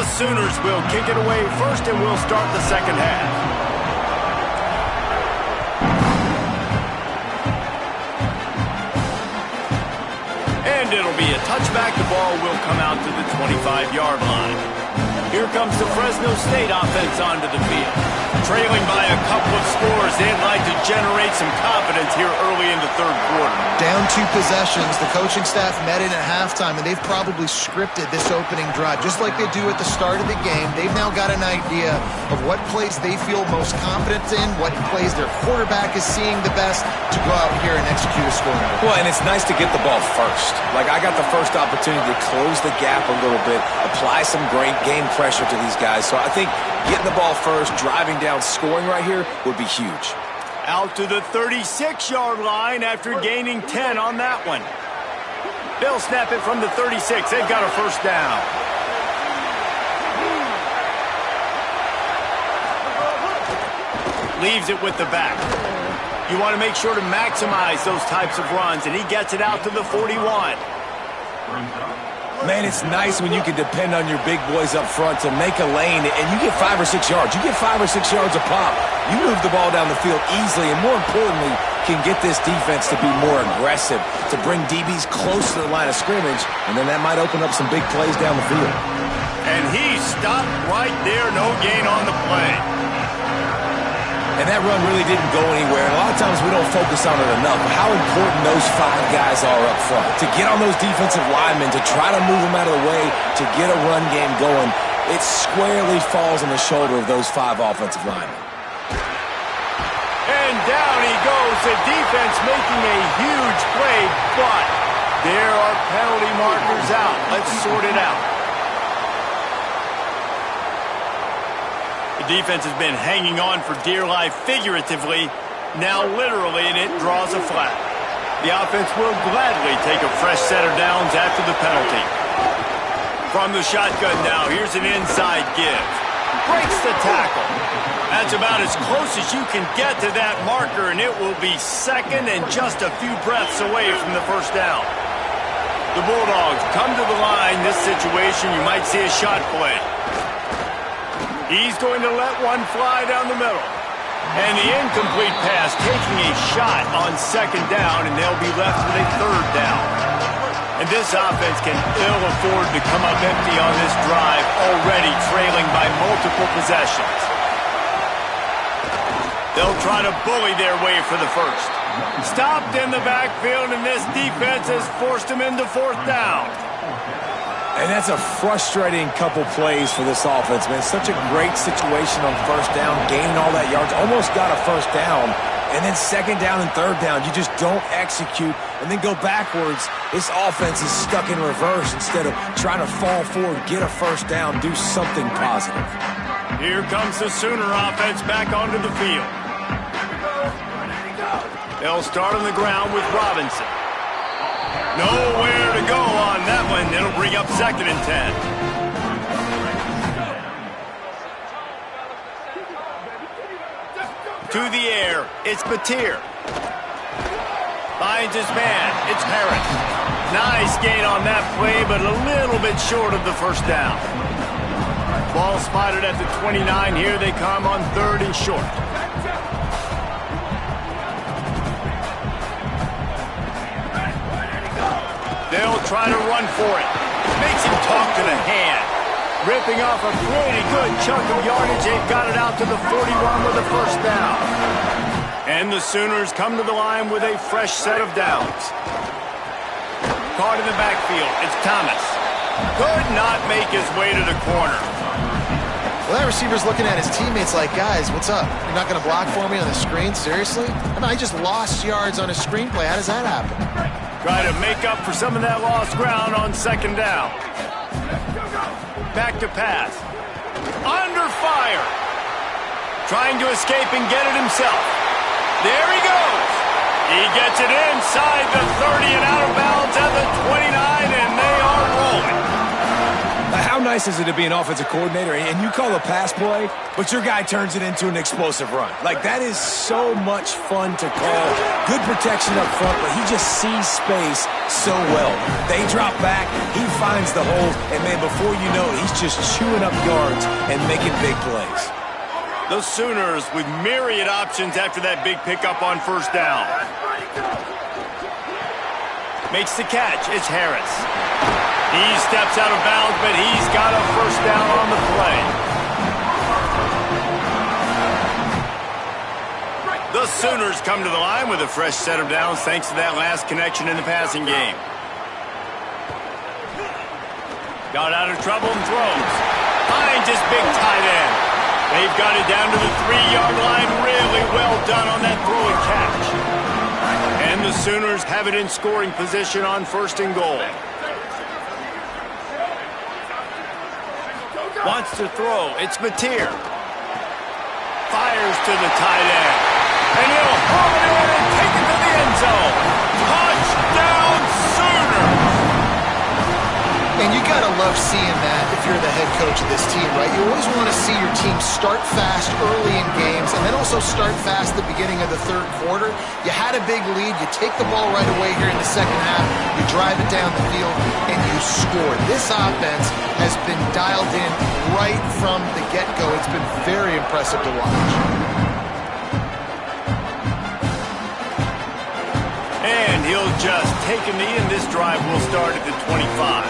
The Sooners will kick it away first, and we'll start the second half. And it'll be a touchback. The ball will come out to the 25-yard line. Here comes the Fresno State offense onto the field. Trailing by a couple of scores, they'd like to generate some confidence here early in the third quarter. Down 2 possessions, the coaching staff met in at halftime, and they've probably scripted this opening drive. Just like they do at the start of the game, they've now got an idea of what plays they feel most confident in, what plays their quarterback is seeing the best to go out here and execute a scoring. Well, and it's nice to get the ball first. Like, I got the first opportunity to close the gap a little bit, apply some great game pressure to these guys. So I think getting the ball first, driving down, scoring right here would be huge. Out to the 36-yard line after gaining 10 on that one. They'll snap it from the 36. They've got a first down. Leaves it with the back. You want to make sure to maximize those types of runs, and he gets it out to the 41. Man, it's nice when you can depend on your big boys up front to make a lane, and you get 5 or 6 yards. You get 5 or 6 yards a pop. You move the ball down the field easily, and more importantly, can get this defense to be more aggressive, to bring DBs close to the line of scrimmage, and then that might open up some big plays down the field. And he stopped right there. No gain on the play. And that run really didn't go anywhere. And a lot of times we don't focus on it enough. How important those 5 guys are up front. To get on those defensive linemen, to try to move them out of the way, to get a run game going, it squarely falls on the shoulder of those 5 offensive linemen. And down he goes. The defense making a huge play, but there are penalty markers out. Let's sort it out. The defense has been hanging on for dear life figuratively, now literally, and it draws a flag. The offense will gladly take a fresh set of downs after the penalty. From the shotgun now, here's an inside give. Breaks the tackle. That's about as close as you can get to that marker, and it will be second and just a few breaths away from the first down. The Bulldogs come to the line. This situation, you might see a shot play. He's going to let one fly down the middle. And the incomplete pass taking a shot on second down, and they'll be left with a third down. And this offense can ill afford to come up empty on this drive, already trailing by multiple possessions. They'll try to bully their way for the first. Stopped in the backfield, and this defense has forced him into fourth down. And that's a frustrating couple plays for this offense, man. Such a great situation on first down, gaining all that yards, almost got a first down, and then second down and third down, you just don't execute and then go backwards. This offense is stuck in reverse instead of trying to fall forward, get a first down, do something positive. Here comes the Sooner offense back onto the field. They'll start on the ground with Robinson. Nowhere to go on that one. It'll bring up second and 10. To the air, it's Batir. Finds his man, it's Harris. Nice gain on that play, but a little bit short of the first down. Ball spotted at the 29. Here they come on third and short. They'll try to run for it. Makes him talk to the hand. Ripping off a pretty good chunk of yardage. They've got it out to the 41 with a first down. And the Sooners come to the line with a fresh set of downs. Caught in the backfield. It's Thomas. Could not make his way to the corner. Well, that receiver's looking at his teammates like, guys, what's up? You're not going to block for me on the screen? Seriously? I mean, I just lost yards on a screenplay. How does that happen? Try to make up for some of that lost ground on second down. Back to pass. Under fire. Trying to escape and get it himself. There he goes. He gets it inside the 30 and out of bounds at the 29, and they are rolling. How nice is it to be an offensive coordinator and you call a pass play, but your guy turns it into an explosive run? Like, that is so much fun to call. Good protection up front, but he just sees space so well. They drop back, he finds the hole, and, man, before you know it, he's just chewing up yards and making big plays. The Sooners with myriad options after that big pickup on first down. Makes the catch. It's Harris. He steps out of bounds, but he's got a first down on the play. The Sooners come to the line with a fresh set of downs thanks to that last connection in the passing game. Got out of trouble and throws. Finds his big tight end. They've got it down to the 3-yard line. Really well done on that throw and catch. And the Sooners have it in scoring position on first and goal. Wants to throw. It's Mateer. Fires to the tight end. And he'll haul it in and take it to the end zone. Touchdown, Sooners! And you got to love seeing that if you're the head coach of this team, right? You always want to see your team start fast early in games and then also start fast at the beginning of the third quarter. You had a big lead. You take the ball right away here in the second half. You drive it down the field, and you score. This offense has been dialed in right from the get-go. It's been very impressive to watch. And he'll just take a knee, and this drive will start at the 25.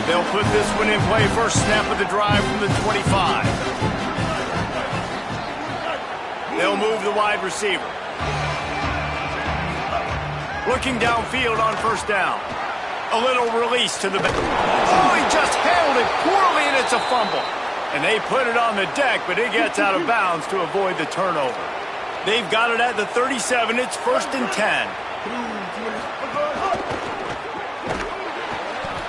They'll put this one in play. First snap of the drive from the 25. They'll move the wide receiver. Looking downfield on first down. A little release to the back. Oh, he just handled it poorly, and it's a fumble. And they put it on the deck, but it gets out of bounds to avoid the turnover. They've got it at the 37. It's 1st and 10.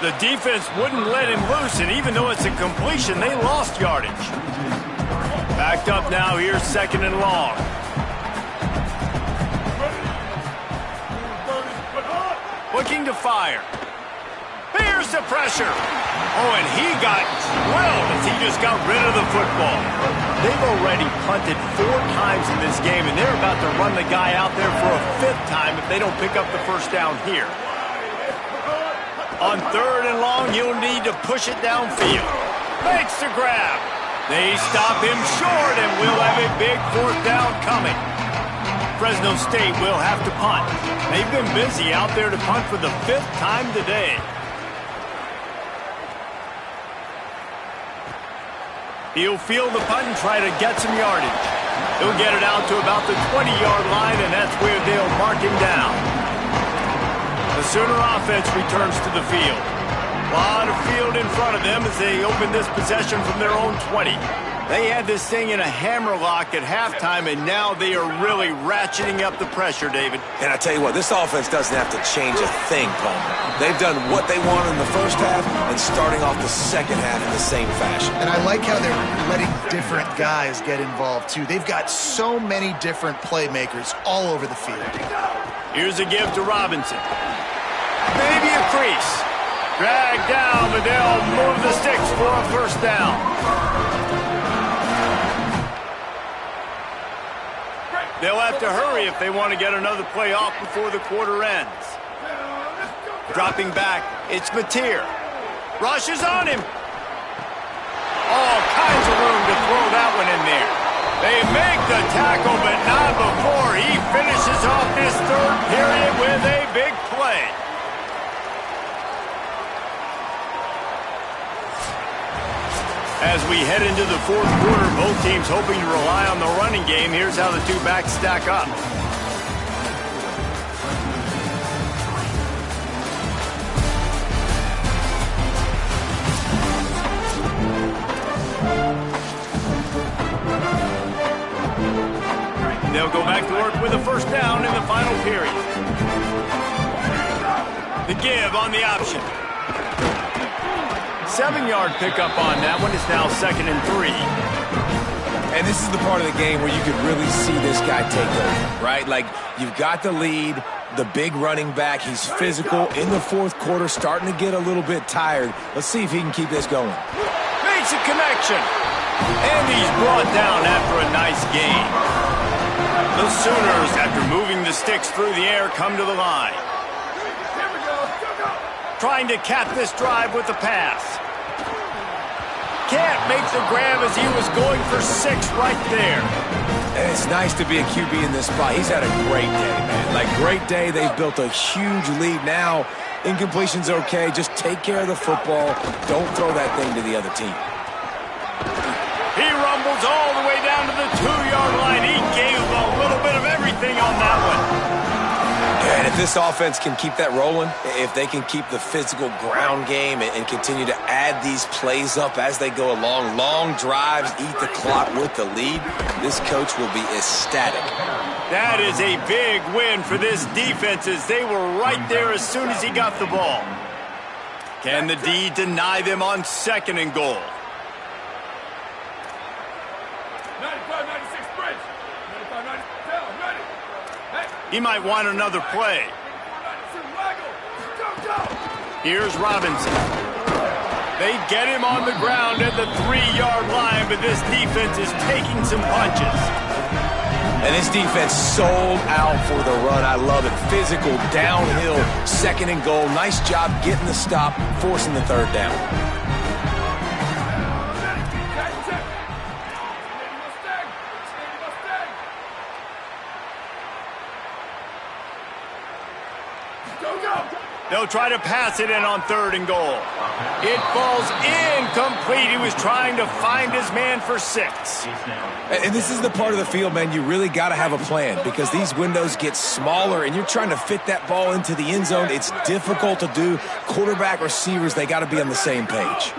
The defense wouldn't let him loose, and even though it's a completion, they lost yardage. Backed up now, here's 2nd and long. Looking to fire. Here's the pressure. Oh, and he got drilled as he just got rid of the football. They've already punted 4 times in this game, and they're about to run the guy out there for a 5th time if they don't pick up the first down here. On 3rd and long, you'll need to push it downfield. Makes the grab. They stop him short, and we'll have a big 4th down coming. Fresno State will have to punt. They've been busy out there to punt for the 5th time today. He'll field the punt and try to get some yardage. He'll get it out to about the 20-yard line, and that's where they'll mark him down. The Sooner offense returns to the field. A lot of field in front of them as they open this possession from their own 20. They had this thing in a hammerlock at halftime, and now they are really ratcheting up the pressure, David. And I tell you what, this offense doesn't have to change a thing, Palmer. They've done what they wanted in the first half and starting off the second half in the same fashion. And I like how they're letting different guys get involved, too. They've got so many different playmakers all over the field. Here's a give to Robinson. Maybe a crease. Dragged down, but they'll move the sticks for a first down. They'll have to hurry if they want to get another play off before the quarter ends. Dropping back, it's Mateer. Rushes on him. All kinds of room to throw that one in there. They make the tackle, but not before he finishes off this 3rd period with a big play. As we head into the 4th quarter, both teams hoping to rely on the running game. Here's how the 2 backs stack up. They'll go back to work with a first down in the final period. The give on the option. 7-yard pickup on that one. Is now 2nd and 3. And this is the part of the game where you could really see this guy take over, right? Like, you've got the lead, the big running back. He's physical in the 4th quarter, starting to get a little bit tired. Let's see if he can keep this going. Makes a connection. And he's brought down after a nice gain. The Sooners, after moving the sticks through the air, come to the line. Trying to cap this drive with the pass. Can't make the grab as he was going for 6 right there. And it's nice to be a QB in this spot. He's had a great day, man. Like, great day. They've built a huge lead now. Incompletion's okay. Just take care of the football. Don't throw that thing to the other team. He rumbles all the way down to the 2-yard line. He gave a little bit of everything on that one. And if this offense can keep that rolling, if they can keep the physical ground game and continue to add these plays up as they go along, long drives, eat the clock with the lead, this coach will be ecstatic. That is a big win for this defense as they were right there as soon as he got the ball. Can the D deny them on 2nd and goal? 95-96 bridge. 95-97, ready. He might want another play. Here's Robinson. They get him on the ground at the 3-yard line, but this defense is taking some punches. And this defense sold out for the run. I love it. Physical, downhill, 2nd and goal. Nice job getting the stop, forcing the 3rd down. They'll try to pass it in on 3rd and goal. It falls incomplete. He was trying to find his man for 6. And this is the part of the field, man, you really got to have a plan because these windows get smaller and you're trying to fit that ball into the end zone. It's difficult to do. Quarterback, receivers, they got to be on the same page.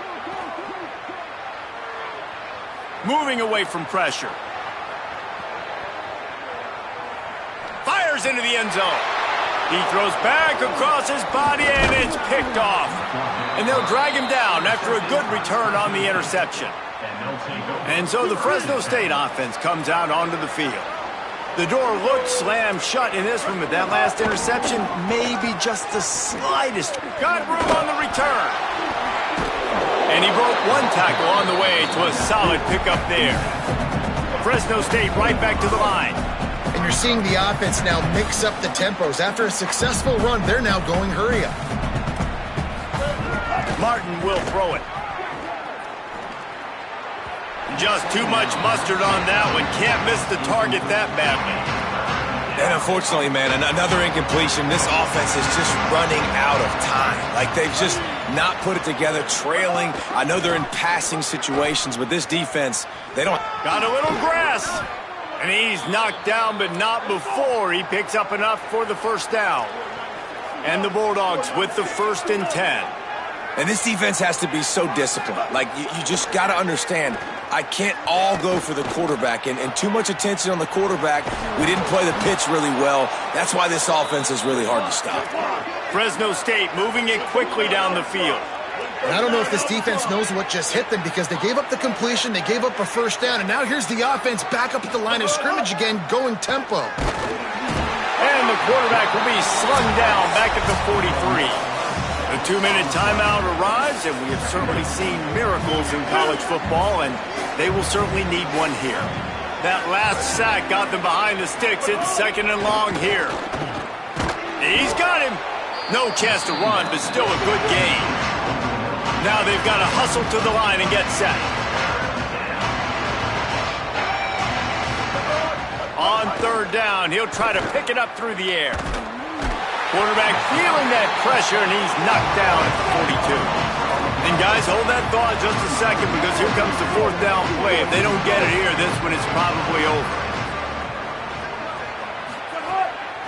Moving away from pressure. Fires into the end zone. He throws back across his body, and it's picked off. And they'll drag him down after a good return on the interception. And so the Fresno State offense comes out onto the field. The door looked slammed shut in this one, but that last interception, maybe just the slightest. Got room on the return. And he broke one tackle on the way to a solid pickup there. Fresno State right back to the line. And you're seeing the offense now mix up the tempos. After a successful run, they're now going hurry up. Martin will throw it. Just too much mustard on that one. Can't miss the target that badly. And unfortunately, man, another incompletion. This offense is just running out of time. Like, they've just not put it together, trailing. I know they're in passing situations, but this defense, they don't. Got a little grass. And he's knocked down, but not before he picks up enough for the 1st down. And the Bulldogs with the 1st and 10. And this defense has to be so disciplined. Like, you just got to understand, I can't all go for the quarterback. And too much attention on the quarterback. We didn't play the pitch really well. That's why this offense is really hard to stop. Fresno State moving it quickly down the field. And I don't know if this defense knows what just hit them because they gave up the completion, they gave up a 1st down, and now here's the offense back up at the line of scrimmage again, going tempo. And the quarterback will be slung down back at the 43. The 2-minute timeout arrives, and we have certainly seen miracles in college football, and they will certainly need one here. That last sack got them behind the sticks. It's 2nd and long here. He's got him. No chance to run, but still a good gain. Now they've got to hustle to the line and get set. On 3rd down, he'll try to pick it up through the air. Quarterback feeling that pressure, and he's knocked down at the 42. And guys, hold that thought just a second because here comes the 4th down play. If they don't get it here, this one is probably over.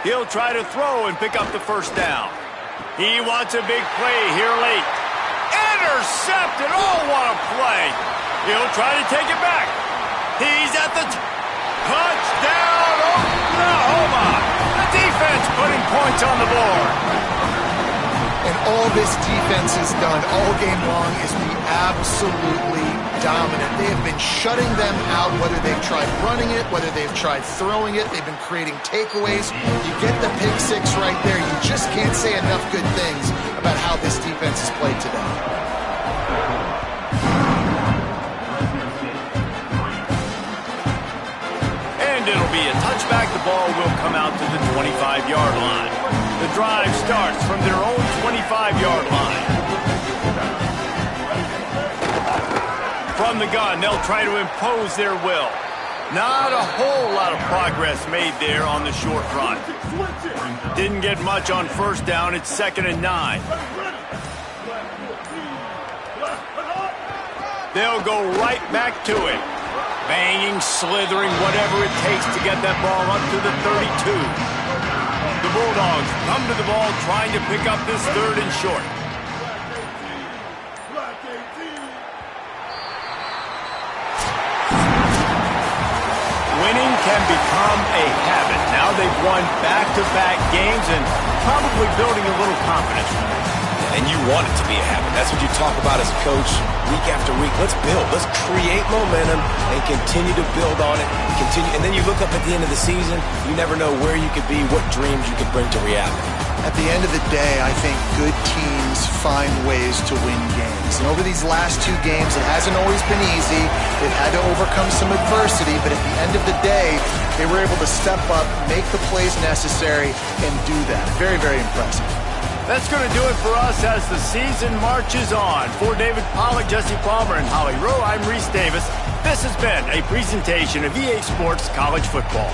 He'll try to throw and pick up the 1st down. He wants a big play here late. Intercepted. Oh, what a play. He'll try to take it back. He's at the touchdown, Oklahoma. The defense putting points on the board. And all this defense has done all game long is be absolutely dominant. They have been shutting them out, whether they've tried running it, whether they've tried throwing it. They've been creating takeaways. You get the pick 6 right there. You just can't say enough good things about how this defense has played today. back, the ball will come out to the 25-yard line. The drive starts from their own 25-yard line. From the gun, they'll try to impose their will. Not a whole lot of progress made there on the short run. Didn't get much on first down. It's 2nd and 9. They'll go right back to it. Banging, slithering, whatever it takes to get that ball up to the 32. The Bulldogs come to the ball trying to pick up this 3rd and short. Winning can become a habit. Now they've won back-to-back games and probably building a little confidence. And you want it to be a habit. That's what you talk about as a coach week after week. Let's build. Let's create momentum and continue to build on it. And then you look up at the end of the season, you never know where you could be, what dreams you could bring to reality. At the end of the day, I think good teams find ways to win games. And over these last 2 games, it hasn't always been easy. They've had to overcome some adversity, but at the end of the day, they were able to step up, make the plays necessary, and do that. Very, very impressive. That's going to do it for us as the season marches on. For David Pollack, Jesse Palmer, and Holly Rowe, I'm Reese Davis. This has been a presentation of EA Sports College Football.